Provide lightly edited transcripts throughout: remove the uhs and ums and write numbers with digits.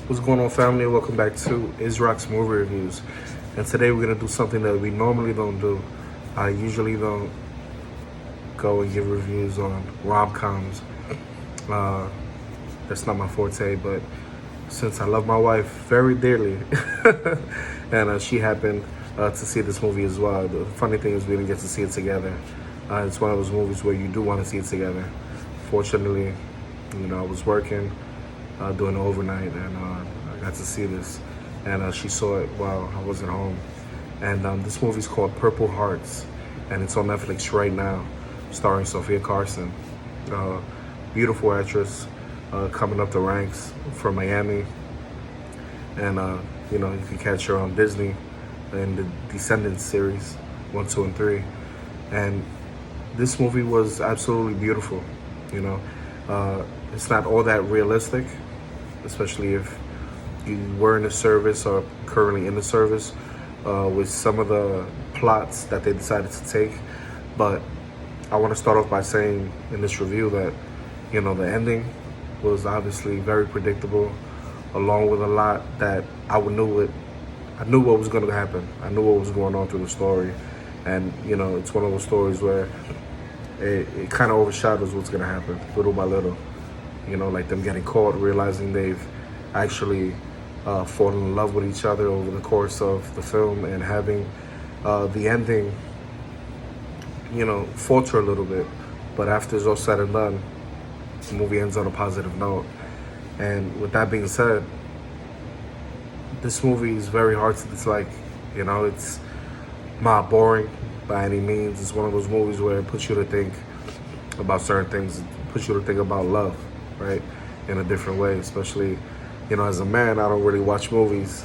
What's going on, family? Welcome back to Rock's Movie Reviews. And today we're going to do something that we normally don't do. I usually don't go and give reviews on rom-coms. That's not my forte, but since I love my wife very dearly, and she happened to see this movie as well. The funny thing is we didn't get to see it together. It's one of those movies where you do want to see it together. Fortunately, I was working, doing overnight, and I got to see this. And she saw it while I wasn't home. And this movie's called Purple Hearts, and it's on Netflix right now, starring Sofia Carson. Beautiful actress, coming up the ranks from Miami. And, you can catch her on Disney in the Descendants series, 1, 2, and 3. And this movie was absolutely beautiful, It's not all that realistic, especially if you were in the service or currently in the service, with some of the plots that they decided to take. But I want to start off by saying in this review that, the ending was obviously very predictable, along with a lot that I knew what was going to happen. I knew what was going on through the story. And, it's one of those stories where it kind of overshadows what's going to happen little by little. Like them getting caught, realizing they've actually fallen in love with each other over the course of the film, and having the ending, falter a little bit. But after it's all said and done, the movie ends on a positive note. And with that being said, this movie is very hard to dislike. It's not boring by any means. It's one of those movies where it puts you to think about certain things. It puts you to think about love, right? In a different way, especially, as a man, I don't really watch movies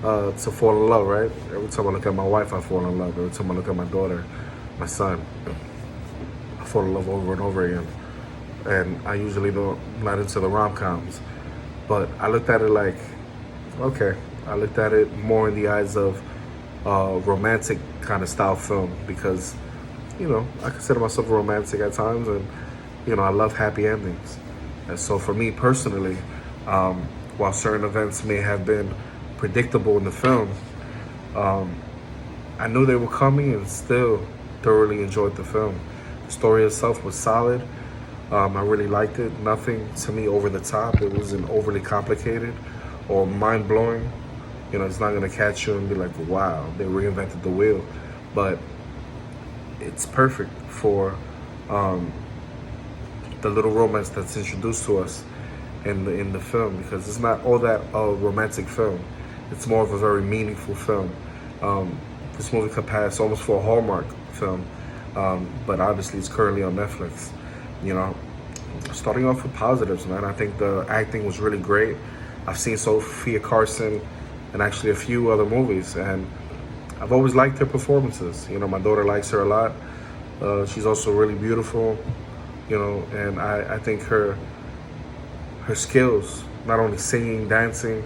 to fall in love, right? Every time I look at my wife, I fall in love. Every time I look at my daughter, my son, I fall in love over and over again. And I usually not into the rom-coms. But I looked at it like, okay. I looked at it more in the eyes of romantic kind of style film, because, I consider myself romantic at times, and, I love happy endings. And so for me personally, while certain events may have been predictable in the film, I knew they were coming and still thoroughly enjoyed the film. The story itself was solid. I really liked it. Nothing to me over the top. It wasn't overly complicated or mind-blowing. It's not going to catch you and be like, wow, they reinvented the wheel. But it's perfect for the little romance that's introduced to us in the film, because it's not all that romantic film. It's more of a very meaningful film. This movie could pass almost for a Hallmark film, but obviously it's currently on Netflix. Starting off with positives, man. I think the acting was really great. I've seen Sofia Carson in actually a few other movies, and I've always liked her performances. My daughter likes her a lot. She's also really beautiful, and I think her skills, not only singing, dancing,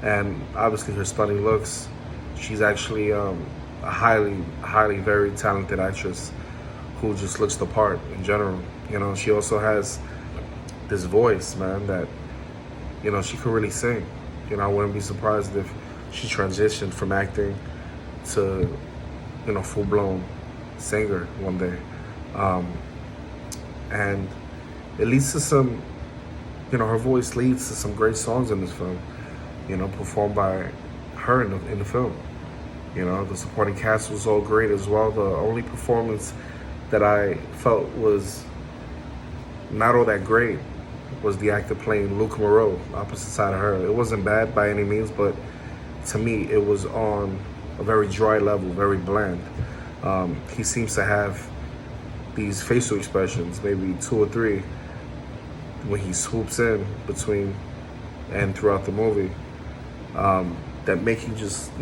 and obviously her stunning looks, she's actually a highly, very talented actress who just looks the part in general. She also has this voice, man, that, she could really sing. I wouldn't be surprised if she transitioned from acting to, full-blown singer one day. And it leads to some, her voice leads to some great songs in this film, performed by her in the film. The supporting cast was all great as well. The only performance that I felt was not all that great was the actor playing Luke Moreau, opposite side of her. It wasn't bad by any means, but to me, it was on a very dry level, very bland. He seems to have these facial expressions, maybe 2 or 3, when he swoops in between and throughout the movie, that make you just,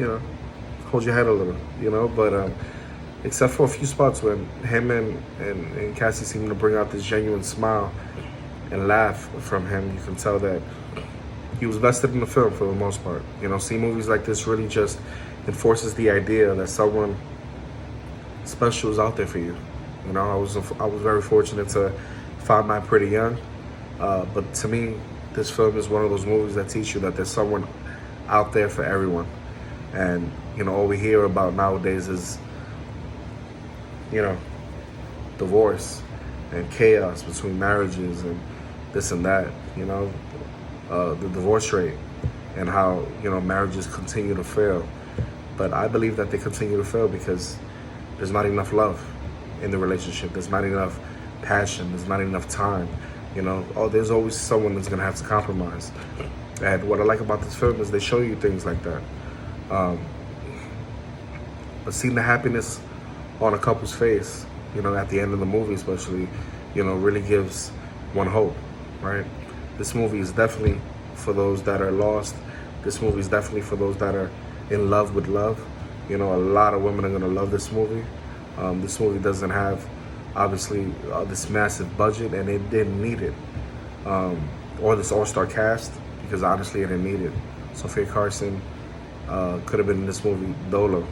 hold your head a little, but except for a few spots when him and Cassie seem to bring out this genuine smile and laugh from him, you can tell that he was vested in the film for the most part. Seeing movies like this really just enforces the idea that someone special is out there for you. I was very fortunate to find mine pretty young, but to me, this film is one of those movies that teach you that there's someone out there for everyone. And, all we hear about nowadays is, divorce and chaos between marriages and this and that, the divorce rate and how, marriages continue to fail. But I believe that they continue to fail because there's not enough love in the relationship. There's not enough passion. There's not enough time. There's always someone that's going to have to compromise. And what I like about this film is they show you things like that. But seeing the happiness on a couple's face, at the end of the movie especially, really gives one hope, right? This movie is definitely for those that are lost. This movie is definitely for those that are in love with love. A lot of women are going to love this movie. This movie doesn't have, obviously, this massive budget, and it didn't need it. Or this all-star cast, because honestly, it didn't need it. Sofia Carson could have been in this movie dolo.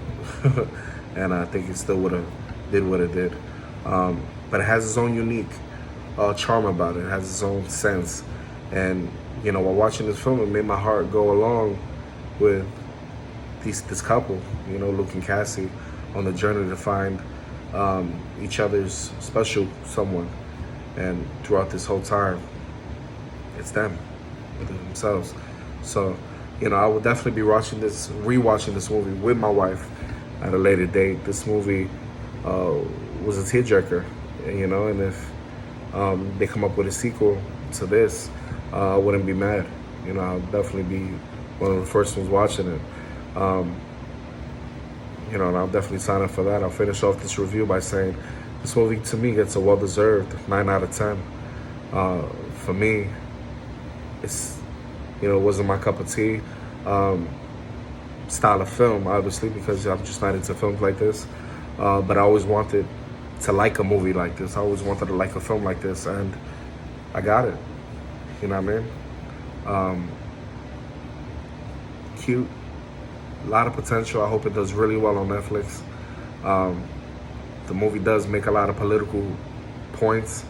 And I think it still would have did what it did. But it has its own unique charm about it. It has its own sense. And, while watching this film, it made my heart go along with this couple, Luke and Cassie, on the journey to find each other's special someone. And throughout this whole time, it's them, themselves. So, I will definitely be rewatching this movie with my wife at a later date. This movie was a tearjerker, and if they come up with a sequel to this, I wouldn't be mad. I'll definitely be one of the first ones watching it. And I'll definitely sign up for that. I'll finish off this review by saying this movie, to me, gets a well-deserved 9 out of 10. For me, it's, it wasn't my cup of tea style of film, obviously, because I'm just not into films like this. But I always wanted to like a movie like this. I always wanted to like a film like this, and I got it. You know what I mean? Cute. A lot of potential. I hope it does really well on Netflix. The movie does make a lot of political points.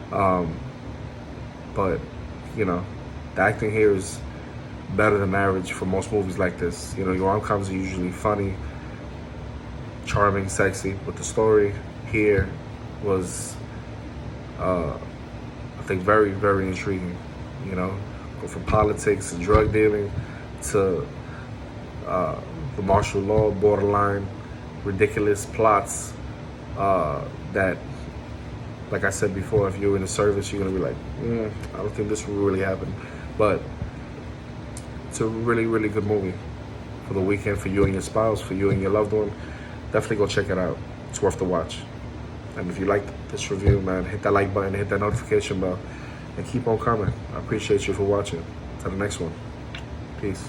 But, the acting here is better than average for most movies like this. Your rom-coms are usually funny, charming, sexy, but the story here was, I think, very, very intriguing. Go from politics and drug dealing to the martial law, borderline, ridiculous plots that, like I said before, if you're in the service, you're gonna be like, I don't think this will really happen. But it's a really, really good movie for the weekend, for you and your spouse, for you and your loved one. Definitely go check it out. It's worth the watch. And if you liked this review, man, hit that like button, hit that notification bell, and keep on coming. I appreciate you for watching. Till the next one. Peace.